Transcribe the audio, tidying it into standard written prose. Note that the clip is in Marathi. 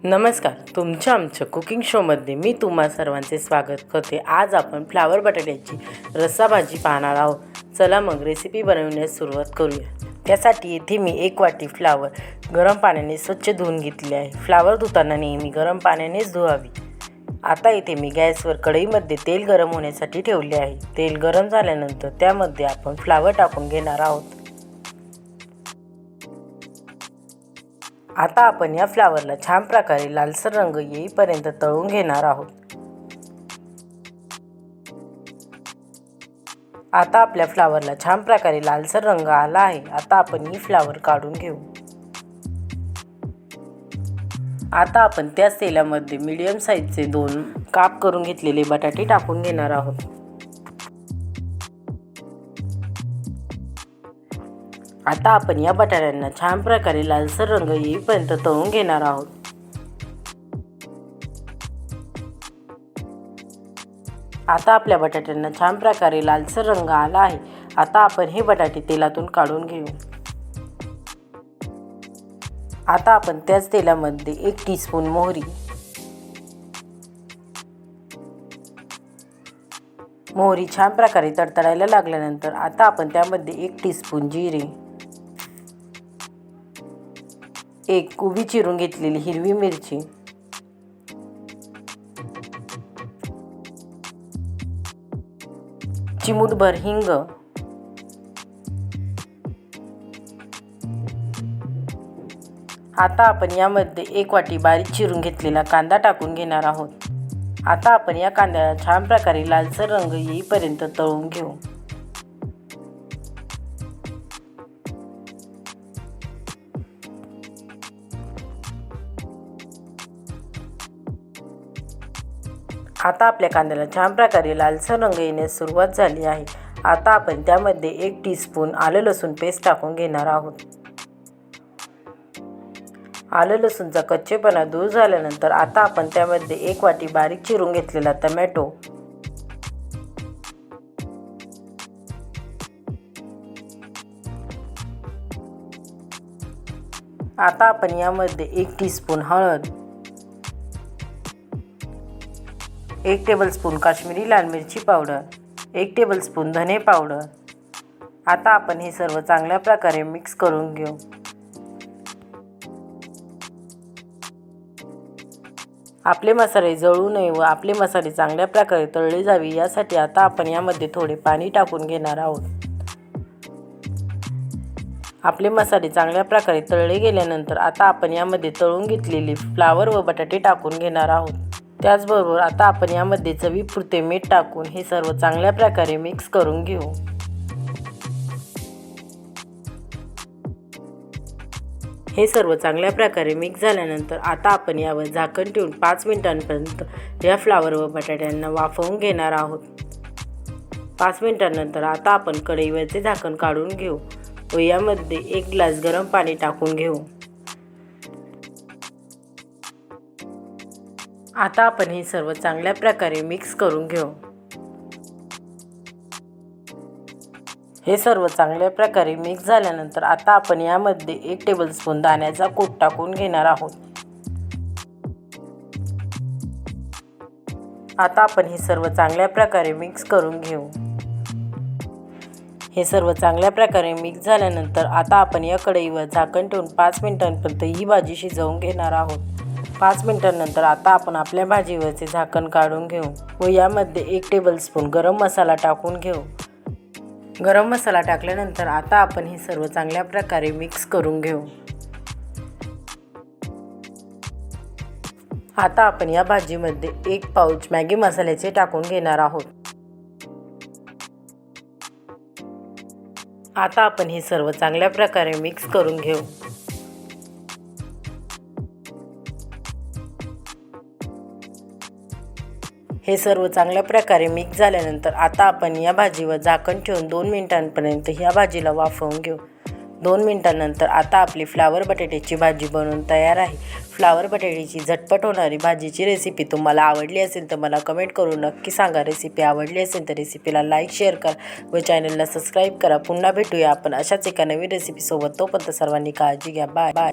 नमस्कार, तुमच्या आमच्या कुकिंग शोमध्ये मी तुम्हा सर्वांचे स्वागत करते। आज आपण फ्लावर बटाट्याची रस्सा भाजी पाहणार आहोत। चला मग रेसिपी बनवण्यास सुरुवात करूया। त्यासाठी इथे मी 1 वाटी फ्लावर गरम पाण्याने स्वच्छ धुवून घेतले आहे। फ्लावर धुताना नेहमी गरम पाण्यानेच धुवावी। आता इथे मी गॅसवर कढईमध्ये तेल गरम होण्यासाठी ठेवले आहे। तेल गरम झाल्यानंतर त्यामध्ये आपण फ्लावर टाकून घेणार आहोत। आता आपण या फ्लावरला छान प्रकारे लालसर रंग येईपर्यंत तळून घेणार आहोत। आता आपल्या फ्लावरला छान प्रकारे लालसर रंग आला आहे। आता आपण ही फ्लावर काढून घेऊ। आता आपण त्याच तेलामध्ये मीडियम साईजचे 2 काप करून घेतलेले बटाटे टाकून घेणार आहोत। आता आपण या बटाट्यांना छान प्रकारे लालसर रंग येईपर्यंत तळून घेणार आहोत। आता आपल्या बटाट्यांना छान प्रकारे लालसर रंग आला आहे। आता आपण हे बटाटे तेलातून काढून घेऊ। आता आपण त्याच तेलामध्ये 1 टीस्पून मोहरी छान प्रकारे तडतडायला लागल्यानंतर आता आपण त्यामध्ये 1 टीस्पून जिरे, 1 उभी चिरून घेतलेली हिरवी मिरची, चिमूटभर हिंग, आता आपण यामध्ये 1 वाटी बारीक चिरून घेतलेला कांदा टाकून घेणार आहोत। आता आपण या कांद्याला छान प्रकारे लालसर रंग येईपर्यंत तळून घेऊ। आता आपल्या कांद्याला छान प्रकारे लालसर रंग येण्यास सुरुवात झाली आहे। आता आपण त्यामध्ये 1 टीस्पून आलं लसूण पेस्ट टाकून घेणार आहोत। आलं लसूणचा कच्चेपणा दूर झाल्यानंतर आता आपण त्यामध्ये 1 वाटी बारीक चिरून घेतलेला टोमॅटो, आता आपण यामध्ये 1 टीस्पून हळद, 1 टेबलस्पून काश्मीरी लाल मिरची पावडर, 1 टेबलस्पून धने पावडर, आता आपण हे सर्व चांगल्या प्रकारे मिक्स करून घेऊ। आपले मसाले जळू नये व आपले मसाले चांगल्या प्रकारे तळले जावे यासाठी आता आपण यामध्ये थोडे पाणी टाकून घेणार आहोत। आपले मसाले चांगल्या प्रकारे तळले गेल्यानंतर आता आपण यामध्ये तळून घेतलेले फ्लावर व बटाटे टाकून घेणार आहोत। त्याचबरोबर आता आपण यामध्ये चवीपुरते मीठ टाकून हे सर्व चांगल्या प्रकारे मिक्स करून घेऊ। हे सर्व चांगल्या प्रकारे मिक्स झाल्यानंतर आता आपण यावर झाकण ठेवून 5 मिनिटांपर्यंत या फ्लावर व बटाट्यांना वाफवून घेणार आहोत। 5 मिनिटांनंतर आता आपण कढईवरचे झाकण काढून घेऊ व यामध्ये 1 ग्लास गरम पाणी टाकून घेऊ। आता आपण हे सर्व चांगल्या प्रकारे मिक्स करून घेऊ। हे सर्व चांगल्या प्रकारे मिक्स झाल्यानंतर आता आपण यामध्ये 1 टेबलस्पून दाण्याचा कूट टाकून घेणार आहोत। आता आपण हे सर्व चांगल्या प्रकारे मिक्स करून घेऊ। हे सर्व चांगल्या प्रकारे मिक्स झाल्यानंतर आता आपण या कढईवर झाकण ठेवून 5 मिनिटांपर्यंत ही भाजी शिजवून घेणार आहोत। 5 मिनिटांनंतर आता आपण आपल्या भाजीवरचे झाकण काढून घेऊ व यामध्ये 1 टेबलस्पून गरम मसाला टाकून घेऊ। गरम मसाला टाकल्यानंतर आता आपण हे सर्व चांगल्या प्रकारे मिक्स करून घेऊ। आता आपण या भाजीमध्ये 1 पाऊच मॅगी मसाल्याचे टाकून घेणार आहोत। आता आपण हे सर्व चांगल्या प्रकारे मिक्स करून घेऊ। हे सर्व चांगल्या प्रकारे मिक्स झाल्यानंतर आता आपण या भाजीवर झाकण ठेवून 2 मिनिटांपर्यंत ह्या भाजीला वाफवून घेऊ। 2 मिनिटांनंतर आता आपली फ्लावर बटाट्याची भाजी बनवून तयार आहे। फ्लावर बटाट्याची झटपट होणारी भाजीची रेसिपी तुम्हाला आवडली असेल तर मला कमेंट करून नक्की सांगा। रेसिपी आवडली असेल तर रेसिपीला लाईक शेअर करा व चॅनलला सबस्क्राईब करा। पुन्हा भेटूया आपण अशाच एका नवीन रेसिपीसोबत। तोपर्यंत सर्वांनी काळजी घ्या। Bye bye.